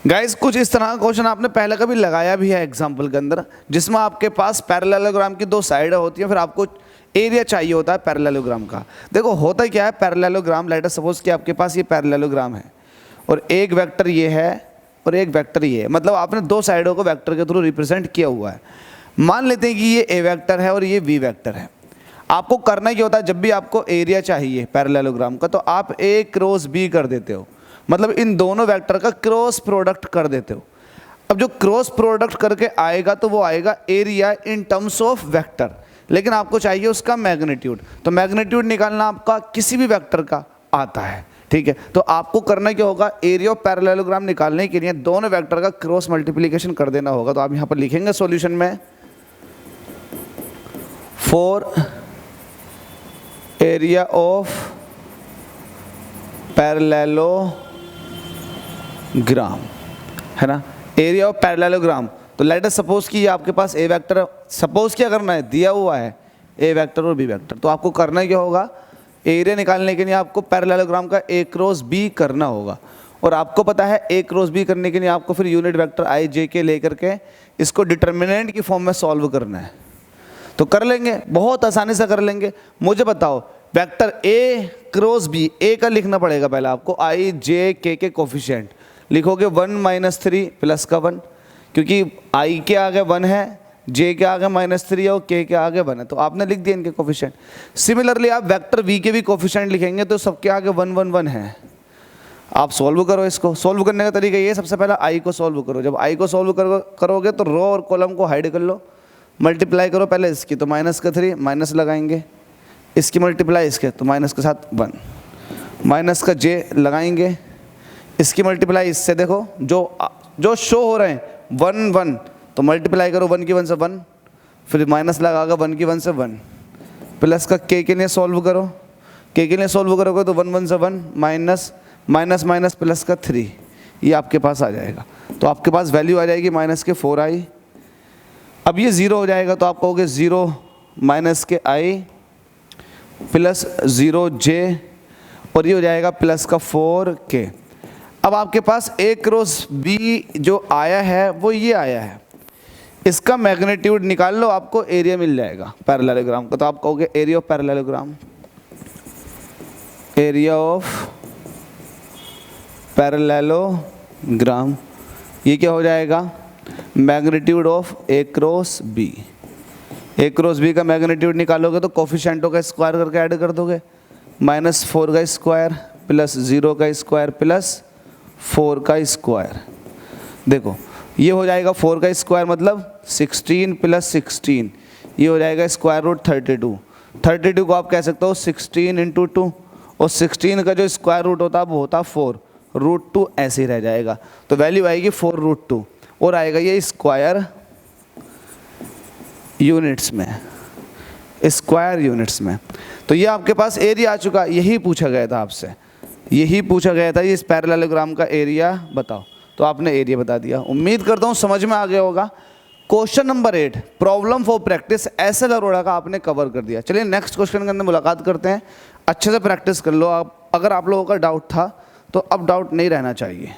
Guys कुछ इस तरह का क्वेश्चन आपने पहले कभी लगाया भी है एग्जाम्पल के अंदर, जिसमें आपके पास पैरेललोग्राम की दो साइड होती है, फिर आपको एरिया चाहिए होता है पैरेललोग्राम का। देखो होता क्या है, पैरेललोग्राम लेट अस सपोज कि आपके पास ये पैरेललोग्राम है और एक वेक्टर ये है और एक वेक्टर ये है, मतलब आपने दो साइडों को वेक्टर के थ्रू रिप्रेजेंट किया हुआ है। मान लेते हैं कि ये ए वेक्टर है और ये बी वेक्टर है। आपको करना क्या होता है, जब भी आपको एरिया चाहिए पैरेललोग्राम का तो आप ए क्रॉस बी कर देते हो, मतलब इन दोनों वेक्टर का क्रॉस प्रोडक्ट कर देते हो। अब जो क्रॉस प्रोडक्ट करके आएगा तो वो आएगा area in terms of vector, लेकिन आपको चाहिए उसका मैग्नीट्यूड। तो मैग्नीट्यूड निकालना आपका किसी भी वेक्टर का आता है, ठीक है। तो आपको करना क्या होगा, एरिया ऑफ पैरेललोग्राम निकालने के लिए दोनों वेक्टर का क्रॉस मल्टीप्लिकेशन कर देना होगा। तो आप यहां पर लिखेंगे सॉल्यूशन में फॉर एरिया ऑफ पैरेललोग्राम, है ना, एरिया ऑफ पैरेललोग्राम। तो लेट अस सपोज कि ये आपके पास ए वेक्टर, सपोज क्या करना है, दिया हुआ है ए वेक्टर और बी वेक्टर। तो आपको करना क्या होगा, एरिया निकालने के लिए आपको पैरेललोग्राम का ए क्रॉस बी करना होगा। और आपको पता है ए क्रॉस बी करने के लिए आपको फिर यूनिट वेक्टर आई जे के लेकर के इसको डिटर्मिनेंट की फॉर्म में सॉल्व करना है। तो कर लेंगे, बहुत आसानी से कर लेंगे। मुझे बताओ वेक्टर ए क्रॉस बी, ए का लिखना पड़ेगा पहले आपको, आई जे के कोफिशिएंट लिखोगे 1 - 3 प्लस का 1, क्योंकि आई के आगे 1 है, जे के आगे -3 और के आगे 1 है, तो आपने लिख दिया इनके कोफिशिएंट। सिमिलरली आप वेक्टर वी के भी कोफिशिएंट लिखेंगे तो सबके आगे 1 1 1 है। आप सॉल्व करो, इसको सॉल्व करने का तरीका ये, सबसे पहले आई को सॉल्व करो। जब आई को सॉल्व करोगे तो रो और कॉलम को हाइड कर लो, मल्टीप्लाई करो पहले इसकी, तो -3 माइनस लगाएंगे, इसकी मल्टीप्लाई इसके तो माइनस के साथ 1, माइनस का जे लगाएंगे, इसकी मल्टीप्लाई इससे, देखो जो शो हो रहे हैं 1 1, तो मल्टीप्लाई करो 1 की 1 से 1, फिर माइनस लगाकर 1 की 1 से 1, प्लस का के लिए सॉल्व करो, के लिए सॉल्व करोगे तो 1 1 से 1, माइनस माइनस माइनस प्लस का 3, ये आपके पास आ जाएगा। तो आपके पास वैल्यू आ जाएगी -4i। अब ये 0 हो जाएगा तो आप कहोगे 0 माइनस के i प्लस 0j, और ये हो जाएगा प्लस का 4k। अब आपके पास ए क्रॉस बी जो आया है वो ये आया है, इसका मैग्नीट्यूड निकाल लो, आपको एरिया मिल जाएगा पैरेललोग्राम का। तो आप कहोगे area of parallelogram, area of parallelogram, ये क्या हो जाएगा, magnitude of A cross B. A cross B का मैग्नीट्यूड निकालोगे तो कोफिशिएंटों का स्क्वायर करके ऐड कर दोगे, -4 का स्क्वायर प्लस 0 का स्क्वायर प्लस 4 का स्क्वायर। देखो ये हो जाएगा 4 का स्क्वायर मतलब 16 प्लस 16, ये हो जाएगा स्क्वायर रूट 32। 32 को आप कह सकते हो 16 × 2, और 16 का जो स्क्वायर रूट होता है वो होता 4, √2 ऐसे ही रह जाएगा। तो वैल्यू आएगी 4√2, और आएगा ये स्क्वायर यूनिट्स में, स्क्वायर यूनिट्स में। तो ये आपके पास एरिया आ चुका, यही पूछा गया था आपसे, यही पूछा गया था, इस पैरेललोग्राम का एरिया बताओ। तो आपने एरिया बता दिया, उम्मीद करता हूँ समझ में आ गया होगा। Question number 8 problem for practice S L Arora का आपने कवर कर दिया। चलिए नेक्स्ट क्वेश्चन के अंदर मुलाकात करते हैं, अच्छे से प्रैक्टिस कर लो आप। अगर आप लोगों का डाउट था तो अब डाउट नहीं रहना चाहिए।